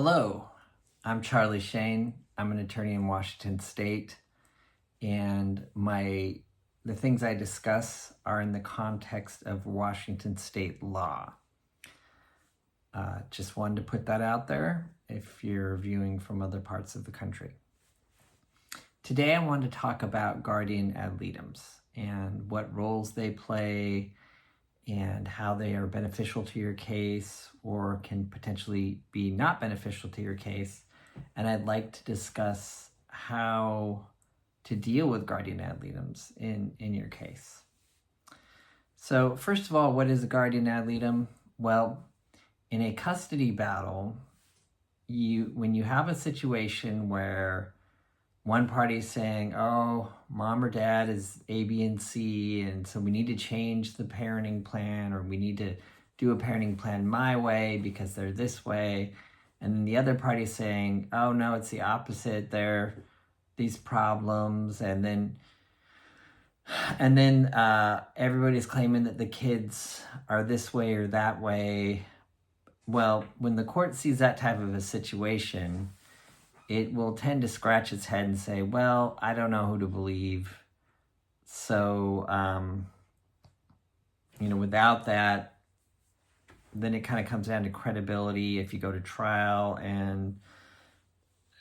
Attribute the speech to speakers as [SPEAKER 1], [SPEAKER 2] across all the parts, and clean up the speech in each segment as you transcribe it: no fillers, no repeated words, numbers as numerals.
[SPEAKER 1] Hello, I'm Charlie Shane. I'm an attorney in Washington State, and the things I discuss are in the context of Washington State law. Just wanted to put that out there if you're viewing from other parts of the country. Today I want to talk about guardian ad litems and what roles they play and how they are beneficial to your case or can potentially be not beneficial to your case. And I'd like to discuss how to deal with guardian ad litems in your case. So first of all, what is a guardian ad litem? Well, in a custody battle, when you have a situation where one party is saying, oh, mom or dad is A, B, and C, and so we need to change the parenting plan, or we need to do a parenting plan my way because they're this way. And then the other party is saying, oh, no, it's the opposite. They're these problems. And then everybody's claiming that the kids are this way or that way. Well, when the court sees that type of a situation, it will tend to scratch its head and say, well, I don't know who to believe. So, without that, then it kind of comes down to credibility if you go to trial and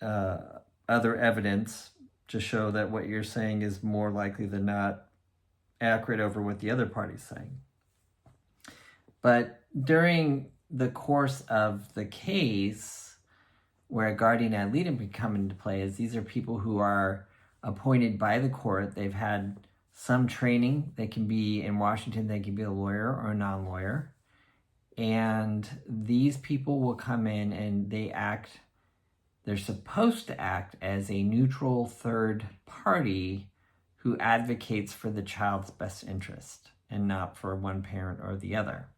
[SPEAKER 1] other evidence to show that what you're saying is more likely than not accurate over what the other party's saying. But during the course of the case, where a guardian ad litem can come into play is these are people who are appointed by the court. They've had some training. They can be in Washington, they can be a lawyer or a non-lawyer. And these people will come in and they're supposed to act as a neutral third party who advocates for the child's best interest and not for one parent or the other.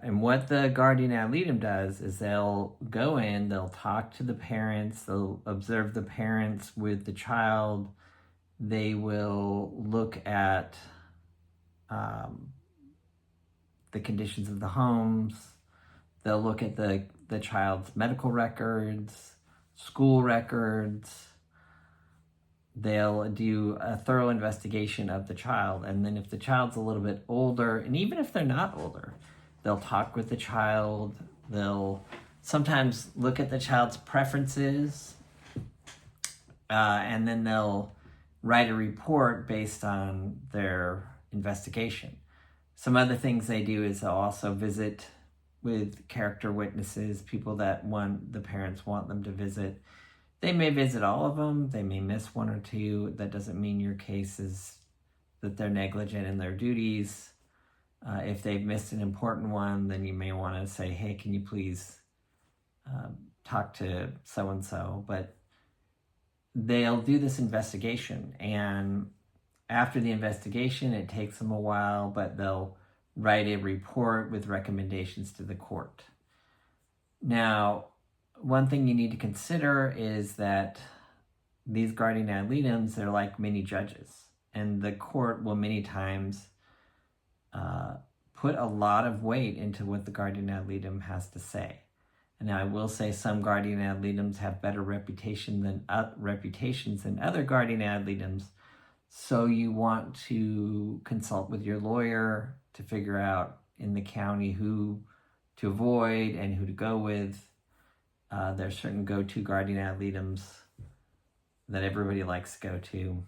[SPEAKER 1] And what the guardian ad litem does is they'll go in, they'll talk to the parents, they'll observe the parents with the child, they will look at the conditions of the homes, they'll look at the child's medical records, school records, they'll do a thorough investigation of the child, and then if the child's a little bit older, and even if they're not older, they'll talk with the child. They'll sometimes look at the child's preferences, and then they'll write a report based on their investigation. Some other things they do is they'll also visit with character witnesses, people that the parents want them to visit. They may visit all of them. They may miss one or two. That doesn't mean your case is that they're negligent in their duties. If they've missed an important one, then you may want to say, hey, can you please talk to so-and-so? But they'll do this investigation. And after the investigation, it takes them a while, but they'll write a report with recommendations to the court. Now, one thing you need to consider is that these guardian ad litems, they're like mini judges. And the court will many times put a lot of weight into what the guardian ad litem has to say. And now I will say some guardian ad litems have better reputations than other guardian ad litems. So you want to consult with your lawyer to figure out in the county who to avoid and who to go with. There's certain go-to guardian ad litems that everybody likes to go to.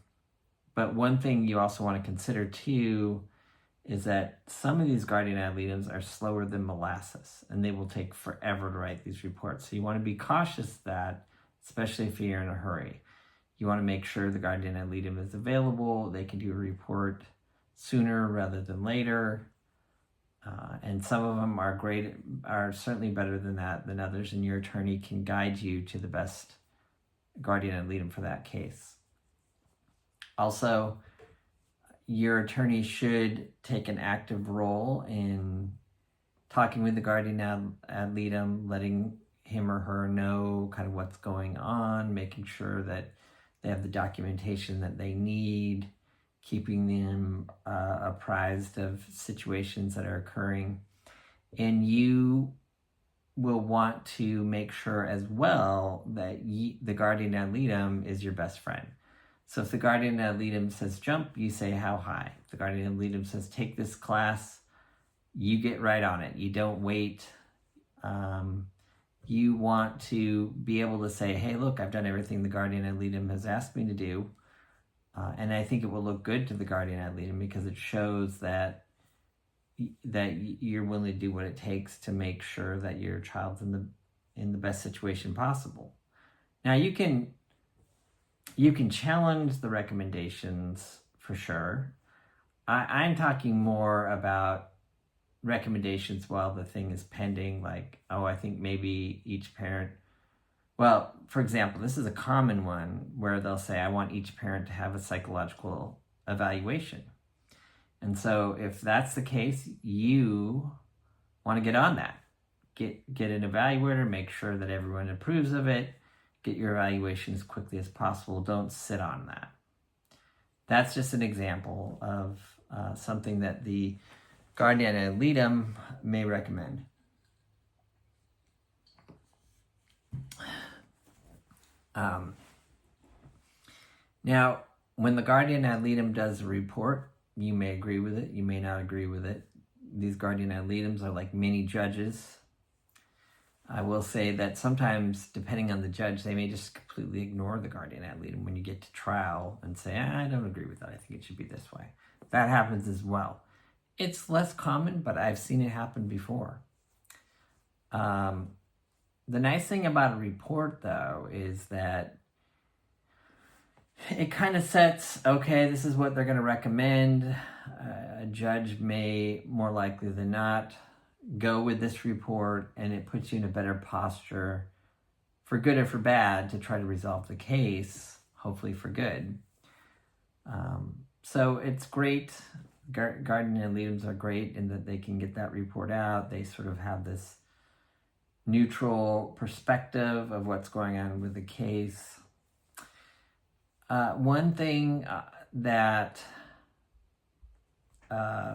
[SPEAKER 1] But one thing you also want to consider too is that some of these guardian ad litems are slower than molasses, and they will take forever to write these reports. So you want to be cautious of that, especially if you're in a hurry. You want to make sure the guardian ad litem is available. They can do a report sooner rather than later. And some of them are certainly better than that than others, and your attorney can guide you to the best guardian ad litem for that case. Also, your attorney should take an active role in talking with the guardian ad litem, letting him or her know kind of what's going on, making sure that they have the documentation that they need, keeping them apprised of situations that are occurring. And you will want to make sure as well that the guardian ad litem is your best friend. So if the guardian ad litem says jump, you say how high. If the guardian ad litem says take this class, you get right on it. You don't wait. You want to be able to say, hey, look, I've done everything the guardian ad litem has asked me to do. And I think it will look good to the guardian ad litem because it shows that you're willing to do what it takes to make sure that your child's in the best situation possible. Now you can challenge the recommendations for sure. I'm talking more about recommendations while the thing is pending, like, oh, I think maybe each parent, well, for example, this is a common one where they'll say, I want each parent to have a psychological evaluation. And so if that's the case, you want to get on that. Get an evaluator, make sure that everyone approves of it, get your evaluation as quickly as possible. Don't sit on that. That's just an example of something that the guardian ad litem may recommend. Now, when the guardian ad litem does a report, you may agree with it, you may not agree with it. These guardian ad litems are like mini judges. I will say that sometimes, depending on the judge, they may just completely ignore the guardian ad litem when you get to trial and say, I don't agree with that, I think it should be this way. That happens as well. It's less common, but I've seen it happen before. The nice thing about a report, though, is that it kind of sets, okay, this is what they're going to recommend. A judge may, more likely than not, go with this report, and it puts you in a better posture, for good or for bad, to try to resolve the case, hopefully for good. So it's great. Guardian ad litems are great in that they can get that report out. They sort of have this neutral perspective of what's going on with the case. One thing that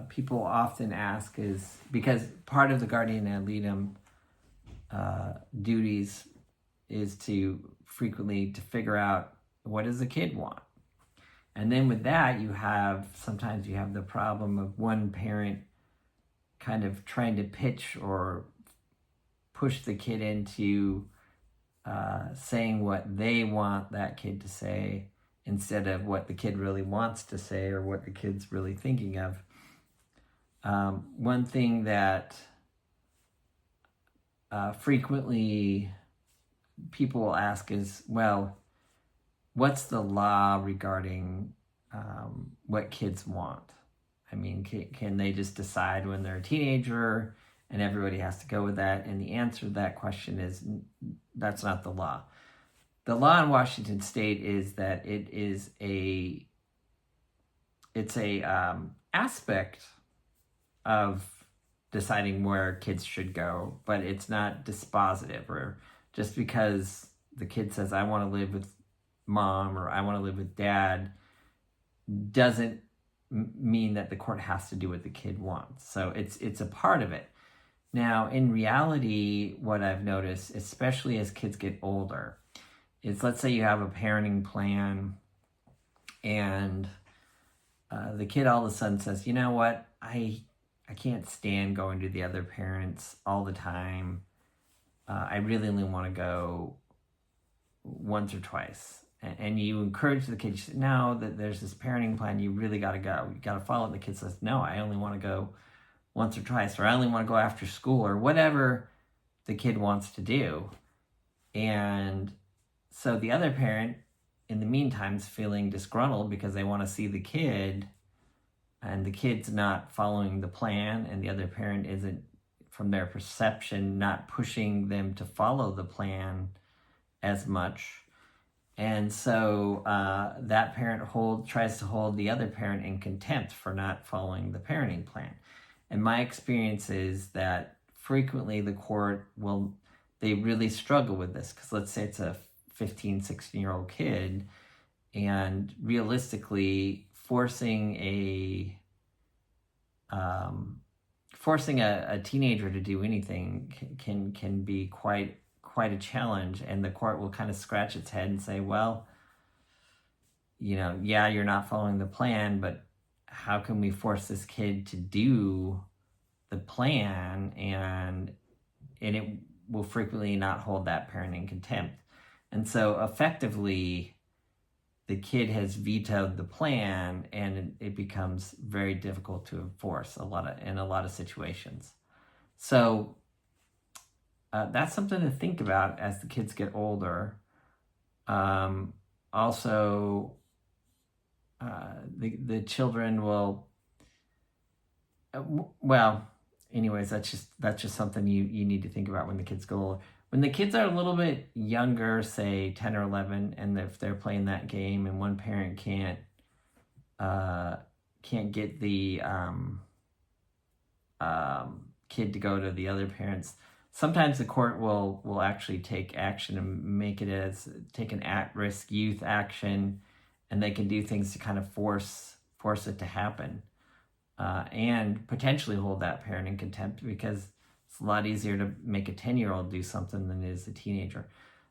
[SPEAKER 1] people often ask is, because part of the guardian ad litem duties is to frequently to figure out, what does the kid want? And then with that, sometimes you have the problem of one parent kind of trying to pitch or push the kid into saying what they want that kid to say instead of what the kid really wants to say or what the kid's really thinking of. One thing that frequently people will ask is, well, what's the law regarding what kids want? I mean, can they just decide when they're a teenager and everybody has to go with that? And the answer to that question is, that's not the law. The law in Washington State is that it's a aspect of deciding where kids should go, but it's not dispositive. Or just because the kid says, I want to live with mom or I want to live with dad, doesn't mean that the court has to do what the kid wants. So it's a part of it. Now, in reality, what I've noticed, especially as kids get older, is, let's say you have a parenting plan and the kid all of a sudden says, you know what, I can't stand going to the other parents all the time. I really only want to go once or twice. And you encourage the kid, you say, no, that there's this parenting plan, you really got to go. You got to follow it. The kid says, no, I only want to go once or twice, or I only want to go after school, or whatever the kid wants to do. And so the other parent, in the meantime, is feeling disgruntled because they want to see the kid, and the kid's not following the plan, and the other parent isn't, from their perception, not pushing them to follow the plan as much. And so that parent tries to hold the other parent in contempt for not following the parenting plan. And my experience is that frequently the court they really struggle with this, because let's say it's a 15, 16-year-old kid, and realistically forcing forcing a teenager to do anything can be quite a challenge, and the court will kind of scratch its head and say, well, yeah, you're not following the plan, but how can we force this kid to do the plan? And it will frequently not hold that parent in contempt. And so effectively, the kid has vetoed the plan, and it becomes very difficult to enforce in a lot of situations. So that's something to think about as the kids get older. Also, the children will, well, anyways, that's just something you need to think about when the kids go older. When the kids are a little bit younger, say 10 or 11, and if they're playing that game and one parent can't get the kid to go to the other parents, sometimes the court will actually take action and take an at-risk youth action, and they can do things to kind of force it to happen, and potentially hold that parent in contempt, because it's a lot easier to make a 10-year-old do something than it is a teenager.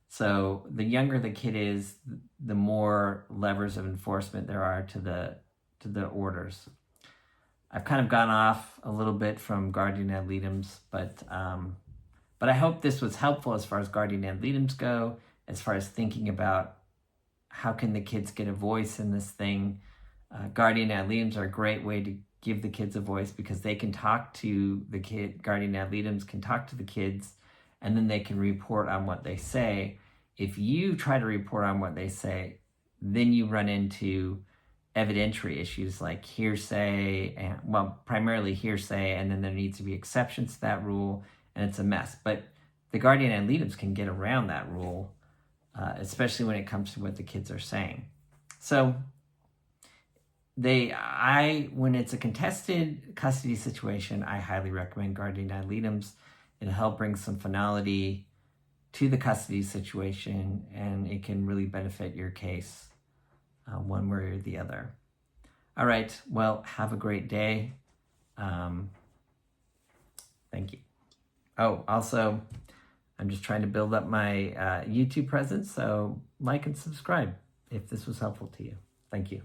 [SPEAKER 1] So the younger the kid is, the more levers of enforcement there are to the orders. I've kind of gone off a little bit from guardian ad litem's, but I hope this was helpful as far as guardian ad litem's go, as far as thinking about how can the kids get a voice in this thing. Guardian ad litem's are a great way to give the kids a voice, because they can talk to the kid. Guardian ad litem's can talk to the kids, and then they can report on what they say. If you try to report on what they say, then you run into evidentiary issues like hearsay, and primarily hearsay, and then there needs to be exceptions to that rule, and it's a mess. But the guardian ad litem's can get around that rule, especially when it comes to what the kids are saying. So when it's a contested custody situation, I highly recommend guardian ad litem's. It'll help bring some finality to the custody situation, and it can really benefit your case one way or the other. All right, well, have a great day. Thank you. Oh, also, I'm just trying to build up my YouTube presence, so like and subscribe if this was helpful to you. Thank you.